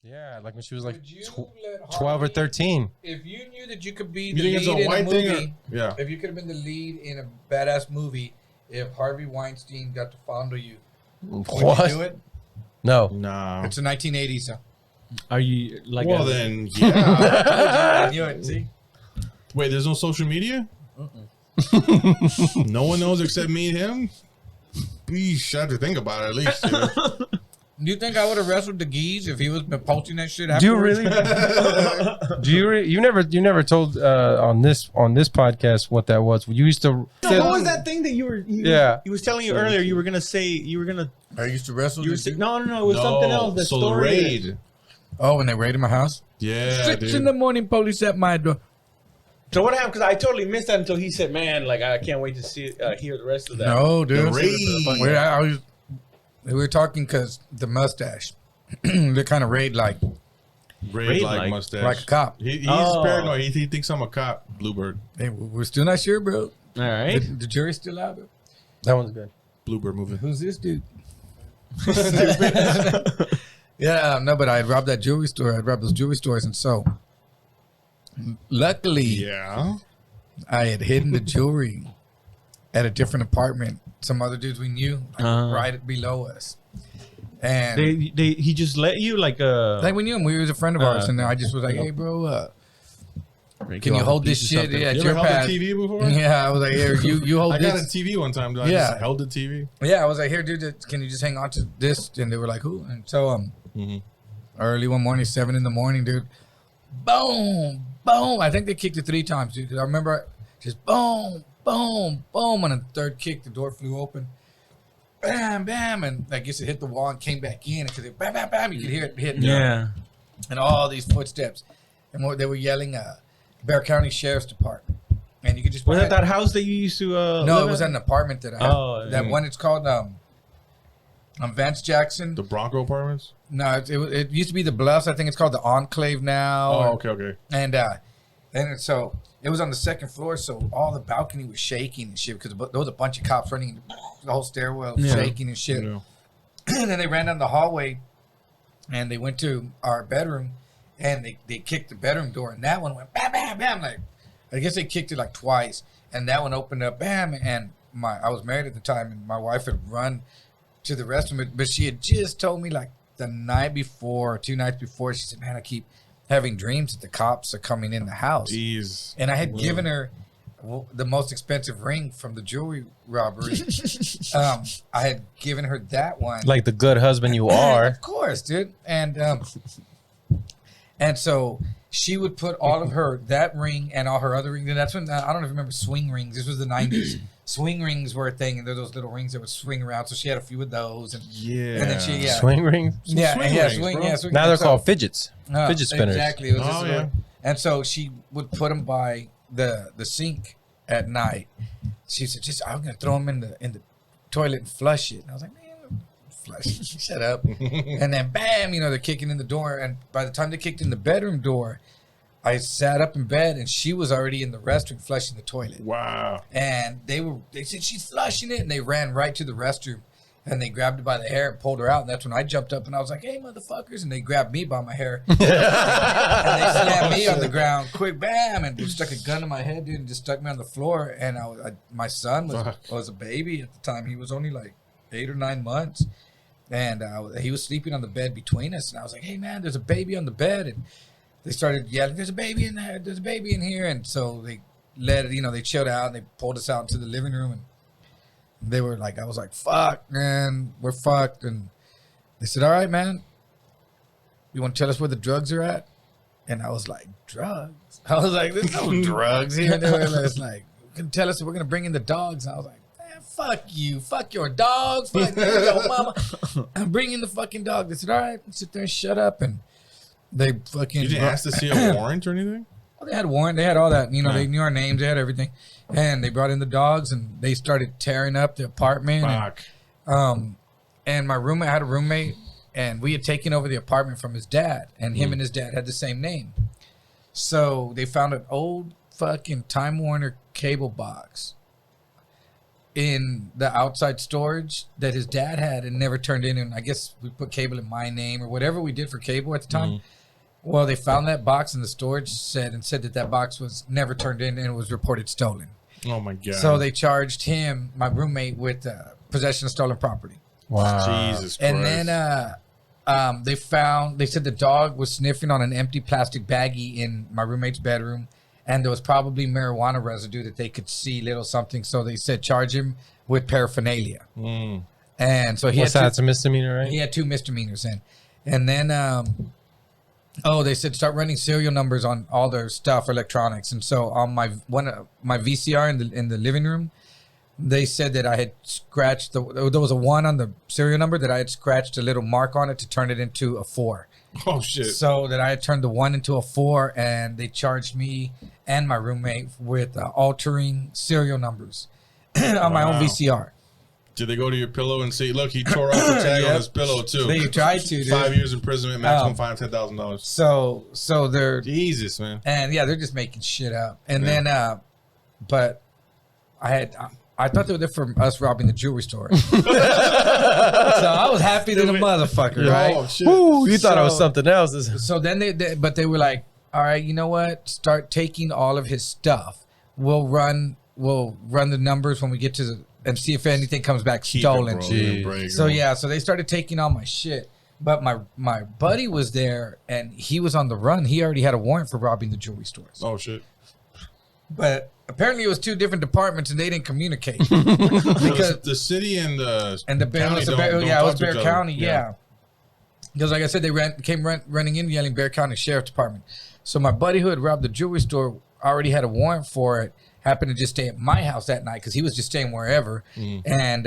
Yeah, like when she was like Would you let 12 or Harvey- 13. If you knew that you could be You the think it's a lead in a white thing? movie, Yeah. if you could have been the lead in a badass movie, if Harvey Weinstein got to fondle you, would you do What? it? No. Nah. It's the 1980s. So. Are you like? Well, then, yeah. I knew it. See? Wait, there's no social media? No one knows except me and him? Yeesh, I have to think about it at least. Yeah. Do you think I would have wrestled the geese if he was posting that shit Do you afterwards? really? Do you? You never told on this podcast what that was. You used to. No, what was that thing that you were? Yeah. He was telling you earlier. You were gonna say you were gonna. I used to wrestle. You were the say, geese. no. It was something else. The so story. the raid. Oh, when they raided my house? Yeah, 6 dude. in the morning, police at my door. So what happened? Because I totally missed that until he said, "Man, like I can't wait to see hear the rest of that." No, dude. The raid. We were talking because the mustache. They kind of raid like Raid like like mustache. a cop. He's Oh. paranoid. He thinks I'm a cop. Bluebird. Hey, we're still not sure, bro. All right. The jury's still out. Bro. That one's good. Bluebird movie. Who's this dude? Yeah, no, but I had robbed that jewelry store. I'd robbed those jewelry stores, and so luckily, Yeah. I had hidden the jewelry at a different apartment. Some other dudes we knew, like right below us, and He just let you like like we knew him. We was a friend of ours, and I just was like, "Hey, bro, can you hold this shit? Yeah, You it's ever your held pad." the TV before? Yeah, I was like, "Here, you hold I got a this." TV one time. I Yeah. just held the TV. Yeah, I was like, "Here, dude, can you just hang on to this?" And they were like, "Who?" And so early one morning, 7 a.m, dude, boom, boom. I think they kicked it 3 times, dude. 'Cause I remember just boom, boom, boom. On the third kick, the door flew open. Bam, bam, and I guess it hit the wall and came back in because it bam, bam, bam. You could hear it hit. yeah. And all these footsteps, and they were yelling, Bear County Sheriff's Department, and you could just Was it that house that you used to? No, live it was at? an apartment that I had. Oh, That one. It's called Vance Jackson. The Bronco Apartments. No, it used to be the Bluffs. I think it's called the Enclave now. Oh, okay. And so it was on the second floor, so all the balcony was shaking and shit because there was a bunch of cops running the whole stairwell, shaking and shit. Yeah. And then they ran down the hallway, and they went to our bedroom, and they kicked the bedroom door, and that one went bam, bam, bam. Like I guess they kicked it like twice, and that one opened up, bam. And I was married at the time, and my wife had run to the restroom, but she had just told me like the night before, 2 nights before, she said, "Man, I keep having dreams that the cops are coming in the house." Jeez. And I had given her the most expensive ring from the jewelry robbery. I had given her that one. Like the good husband you are. Of course, dude. And so she would put all of that ring and all her other rings. And that's when, I don't know if you remember swing rings. This was the 90s. Swing rings were a thing, and they're those little rings that would swing around. So she had a few of those. And then she, Swing rings. swing Now they're rings. called fidgets. Fidget spinners. Exactly. It was just yeah. And so she would put them by the sink at night. She said, I'm going to throw them in the toilet and flush it. And I was like, man, flush it. Shut up. And then bam, they're kicking in the door. And by the time they kicked in the bedroom door, I sat up in bed and she was already in the restroom flushing the toilet. Wow. And they said, she's flushing it. And they ran right to the restroom. And they grabbed her by the hair and pulled her out. And that's when I jumped up and I was like, hey, motherfuckers. And they grabbed me by my hair. And they slammed me on the ground quick, bam. And they stuck a gun in my head, dude, and just stuck me on the floor. And my son was a baby at the time. He was only like 8 or 9 months. And he was sleeping on the bed between us. And I was like, hey, man, there's a baby on the bed. And they started yelling, there's a baby in there. There's a baby in here. And so they they chilled out and they pulled us out into the living room. And they were like, I was like, fuck, man, we're fucked. And they said, all right, man, you want to tell us where the drugs are at? And I was like, drugs? I was like, there's no drugs here. And they were like, you can tell us we're going to bring in the dogs. And I was like, man, fuck you. Fuck your dogs. Fuck you, your mama. I'm bringing the fucking dog. They said, all right, sit there and shut up. And they fucking... You didn't ask to see a warrant or anything? They had a warrant. They had all that. They knew our names. They had everything. And they brought in the dogs, and they started tearing up the apartment. Fuck. And my roommate, I had a roommate, and we had taken over the apartment from his dad, and him and his dad had the same name. So they found an old fucking Time Warner cable box in the outside storage that his dad had and never turned in. And I guess we put cable in my name or whatever we did for cable at the time. Well, they found that box in the storage said that box was never turned in and it was reported stolen. Oh my God. So they charged him, my roommate, with possession of stolen property. Wow. Jesus Christ. And then they said the dog was sniffing on an empty plastic baggie in my roommate's bedroom. And there was probably marijuana residue that they could see, little something. So they said charge him with paraphernalia. And so What's that? It's a misdemeanor, right? He had 2 misdemeanors in. And then, they said start running serial numbers on all their stuff, electronics. And so on my VCR in the living room, they said that I had scratched there was a 1 on the serial number that I had scratched a little mark on it to turn it into a 4. Oh shit. So that I had turned the 1 into a 4, and they charged me and my roommate with altering serial numbers on my own VCR. Did they go to your pillow and say, look, he tore off the tag on his pillow too? They tried to, dude. 5 years imprisonment, maximum fine $10,000. So they're Jesus, man. and they're just making shit up. And then but I thought they were there for us robbing the jewelry store. So I was happy than a motherfucker, right? Oh shit. Ooh, you thought it was something else. So then they were like, all right, you know what? Start taking all of his stuff. We'll run the numbers when we get to and see if anything comes back stolen. So so they started taking all my shit. But my buddy was there and he was on the run. He already had a warrant for robbing the jewelry stores. Oh shit. But apparently it was 2 different departments and they didn't communicate. Because the city and the county it was Bear County, yeah. Because like I said, they came running in yelling Bear County Sheriff's Department. So my buddy who had robbed the jewelry store already had a warrant for it, happened to just stay at my house that night because he was just staying wherever. And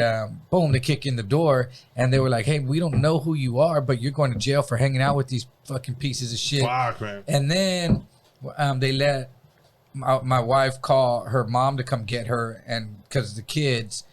boom, they kick in the door and they were like, hey, we don't know who you are, but you're going to jail for hanging out with these fucking pieces of shit. Fuck, man. And then they let my wife call her mom to come get her, and because the kids,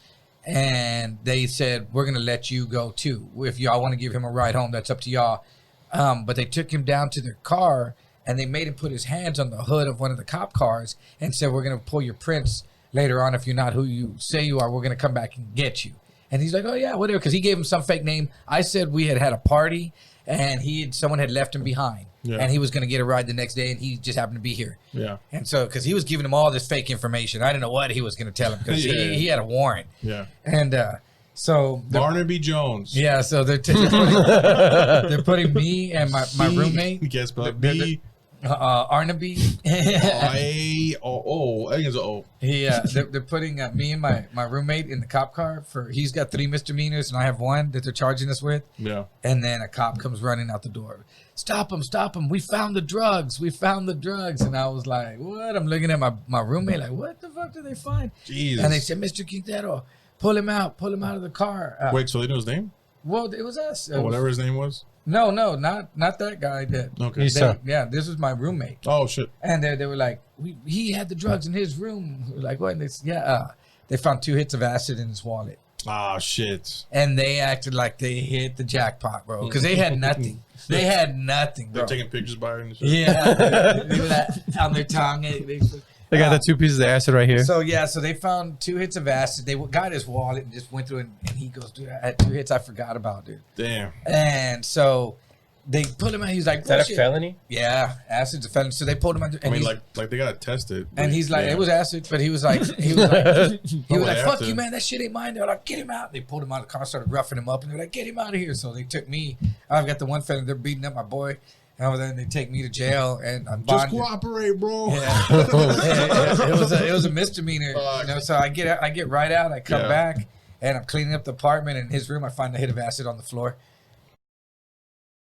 and they said, we're going to let you go too. If y'all want to give him a ride home, that's up to y'all. But they took him down to their car and they made him put his hands on the hood of one of the cop cars and said, we're going to pull your prints later on. If you're not who you say you are, we're going to come back and get you. And he's like, oh yeah, whatever. Cause he gave him some fake name. I said we had a party and someone had left him behind. Yeah. And he was going to get a ride the next day, and he just happened to be here. Yeah. And so, because he was giving him all this fake information, I didn't know what he was going to tell him because he had a warrant. Yeah. And so Barnaby Jones. Yeah. So they're putting me and my roommate. Guess but B. Arnaby. I think it's an O. They're putting me and my roommate in the cop car he's got 3 misdemeanors and I have 1 that they're charging us with. Yeah. And then a cop comes running out the door. Stop him. We found the drugs. And I was like, what? I'm looking at my roommate like, what the fuck did they find? Jesus. And they said, Mr. Quintero, pull him out of the car. Wait, so they know his name? Well, it was us. Whatever his name was? No, not that guy. Okay. This was my roommate. Oh shit! And they were like, he had the drugs in his room. We were like, what? And they found 2 hits of acid in his wallet. Ah, shit! And they acted like they hit the jackpot, bro, because they had nothing. They had nothing, bro. They're taking pictures by her and shit. Yeah, they were on their tongue. They got the 2 pieces of acid right here. So they found 2 hits of acid. They got his wallet and just went through it. And he goes, dude, I had 2 hits I forgot about, dude. Damn. And so they pulled him out. He's like, is that a felony? Yeah, acid's a felony. So they pulled him out. And like they gotta test it. And he's like, it was acid, but he was like, fuck you, man, that shit ain't mine. They're like, get him out. They pulled him out of the car, started roughing him up, and they're like, get him out of here. So they took me. I've got the 1 felony. They're beating up my boy. And then they take me to jail and I'm just cooperate, bro. Yeah. It was a misdemeanor. So I get right out. I come back and I'm cleaning up the apartment. In his room, I find a hit of acid on the floor.